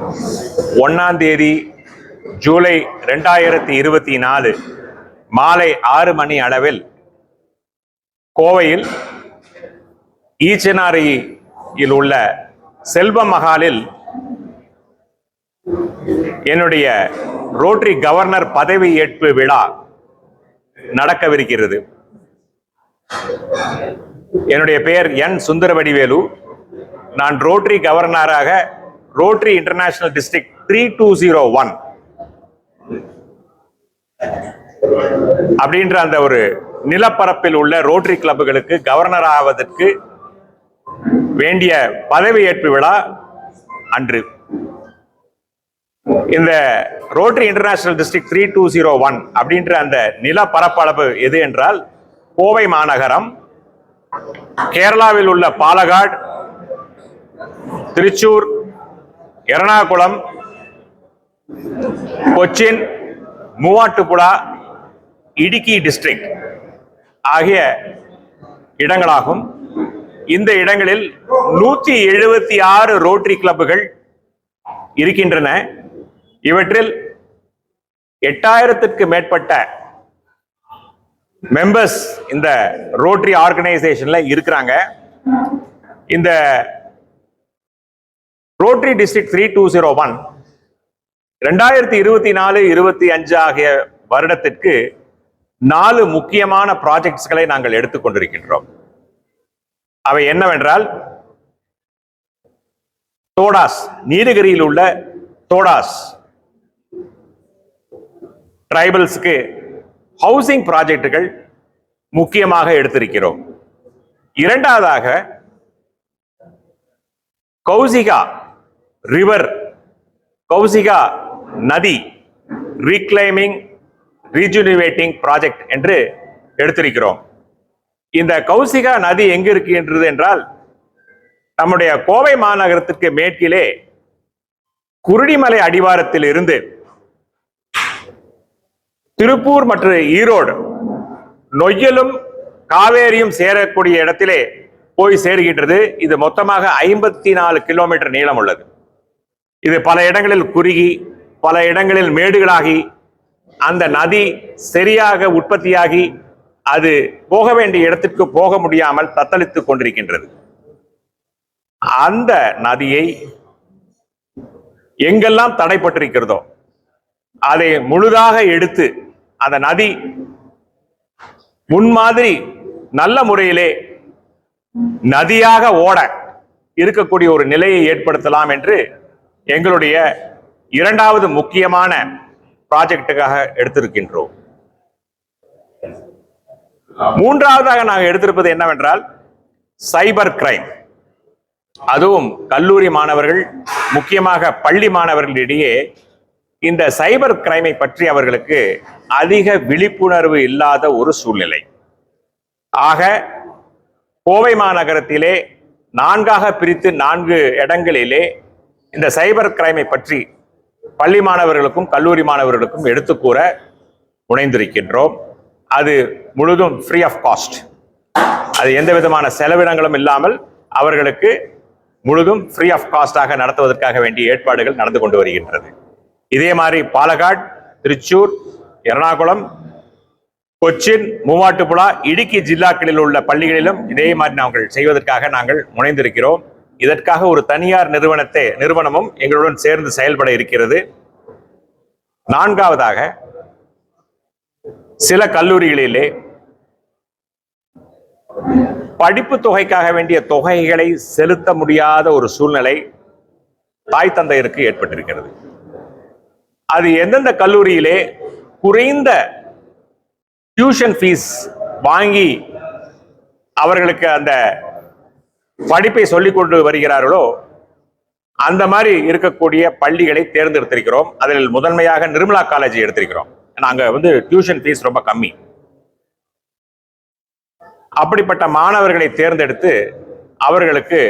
1 ஜூலை 2024 மாலை 6 மணி அளவில் கோவையில் ஈச்சனாரியில் உள்ள செல்வ மகாலில் என்னுடைய ரோட்டரி கவர்னர் பதவி ஏற்பு விழா நடக்கவிருக்கிறது. என்னுடைய பெயர் என் சுந்தரவடிவேலு. நான் ரோட்டரி கவர்னராக ரோட்டரி இன்டர்நேஷனல் டிஸ்ட்ரிக்ட் 3201 அப்படின்ற அந்த ஒரு நிலப்பரப்பில் உள்ள ரோட்டரி கிளப்புகளுக்கு கவர்னர் ஆவதற்கு வேண்டிய பதவியேற்பு விழா அன்று. இந்த ரோட்டரி இன்டர்நேஷனல் டிஸ்ட்ரிக்ட் 3201 அப்படின்ற அந்த நில பரப்பளவு எது என்றால் கோவை மாநகரம், கேரளாவில் உள்ள பாலகாடு, திருச்சூர், எர்ணாகுளம், கொச்சின், மூவாட்டுப்புழா, இடுக்கி டிஸ்ட்ரிக்ட் ஆகிய இடங்களாகும். இந்த இடங்களில் 176 ரோட்டரி கிளப்புகள் இருக்கின்றன. இவற்றில் 8000க்கு மேற்பட்ட மெம்பர்ஸ் இந்த ரோட்டரி ஆர்கனைசேஷன்ல இருக்கிறாங்க. இந்த ரோட்டரி டிஸ்ட்ரிக்ட் 3201 2024-25 ஆகிய வருடத்திற்கு 4 முக்கியமான ப்ராஜெக்ட்ஸ்களை நாங்கள் எடுத்துக்கொண்டிருக்கின்றோம். அவை என்னவென்றால், தோடாஸ், நீலகிரியில் உள்ள தோடாஸ் டிரைபல்ஸ்க்கு ஹவுசிங் ப்ராஜெக்டுகள் முக்கியமாக எடுத்திருக்கிறோம். இரண்டாவதாக கௌசிகா ரிவர், கௌசிகா நதி ரீக்ளைமிங் ரீஜுனிவேட்டிங் ப்ராஜெக்ட் என்று எடுத்திருக்கிறோம். இந்த கௌசிகா நதி எங்கு இருக்கின்றது என்றால், நம்முடைய கோவை மாநகரத்திற்கு மேற்கிலே குருடிமலை அடிவாரத்தில் இருந்து திருப்பூர் மற்றும் ஈரோடு, நொய்யலும் காவேரியும் சேரக்கூடிய இடத்திலே போய் சேருகின்றது. இது மொத்தமாக 54 கிலோமீட்டர் நீளம் உள்ளது. இது பல இடங்களில் குறுகி, பல இடங்களில் மேடுகளாகி, அந்த நதி சரியாக உற்பத்தியாகி அது போக வேண்டிய இடத்திற்கு போக முடியாமல் தத்தளித்துக் கொண்டிருக்கின்றது. அந்த நதியை எங்கெல்லாம் தடைப்பட்டிருக்கிறதோ அதை முழுதாக எடுத்து அந்த நதி முன்மாதிரி நல்ல முறையிலே நதியாக ஓட இருக்கக்கூடிய ஒரு நிலையை ஏற்படுத்தலாம் என்று எங்களுடைய இரண்டாவது முக்கியமான ப்ராஜெக்டுக்காக எடுத்திருக்கின்றோம். மூன்றாவதாக நாங்கள் எடுத்திருப்பது என்னவென்றால் சைபர் கிரைம். அதுவும் கல்லூரி மாணவர்கள், முக்கியமாக பள்ளி மாணவர்களிடையே இந்த சைபர் கிரைமை பற்றி அவர்களுக்கு அதிக விழிப்புணர்வு இல்லாத ஒரு சூழ்நிலை. ஆக கோவை மாநகரத்திலே 4ஆக பிரித்து 4 இடங்களிலே இந்த சைபர் கிரைமை பற்றி பள்ளி மாணவர்களுக்கும் கல்லூரி மாணவர்களுக்கும் எடுத்துக்கூற முனைந்திருக்கின்றோம். அது முழுதும் ஃப்ரீ ஆஃப் காஸ்ட். அது எந்த விதமான செலவினங்களும் இல்லாமல் அவர்களுக்கு முழுதும் ஃப்ரீ ஆஃப் காஸ்டாக நடத்துவதற்காக வேண்டிய ஏற்பாடுகள் நடந்து கொண்டு வருகின்றது. இதே மாதிரி பாலகாடு, திருச்சூர், எர்ணாகுளம், கொச்சின், மூவாட்டுப்புழா, இடுக்கி ஜில்லாக்களில் உள்ள பள்ளிகளிலும் இதே மாதிரி நாங்கள் செய்வதற்காக நாங்கள் முனைந்திருக்கிறோம். இதற்காக ஒரு தனியார் நிறுவனமும் எங்களுடன் சேர்ந்து செயல்பட இருக்கிறது. நான்காவதாக, சில கல்லூரிகளிலே படிப்பு தொகைக்காக வேண்டிய தொகைகளை செலுத்த முடியாத ஒரு சூழ்நிலை தாய் தந்தையருக்கு ஏற்பட்டிருக்கிறது. அது எந்தெந்த கல்லூரியிலே குறைந்த டியூஷன் ஃபீஸ் வாங்கி அவர்களுக்கு அந்த படிப்பை சொல்லிக் கொண்டு வருகிறார்களோ அந்த மாதிரி இருக்கக்கூடிய பள்ளிகளை தேர்ந்தெடுத்திருக்கிறோம். அதில் முதன்மையாக நிர்மலா காலேஜ் எடுத்திருக்கிறோம். நாங்க டியூஷன் ஃபீஸ் ரொம்ப கம்மி. அப்படிப்பட்ட மாணவர்களை தேர்ந்தெடுத்து அவர்களுக்கு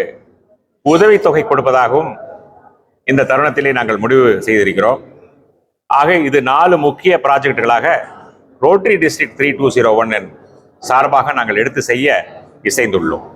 உதவித்தொகை கொடுப்பதாகவும் இந்த தருணத்திலே நாங்கள் முடிவு செய்திருக்கிறோம். ஆக இது 4 முக்கிய ப்ராஜெக்டுகளாக ரோட்டரி டிஸ்ட்ரிக்ட் 3201 சார்பாக நாங்கள் எடுத்து செய்ய இசைந்துள்ளோம்.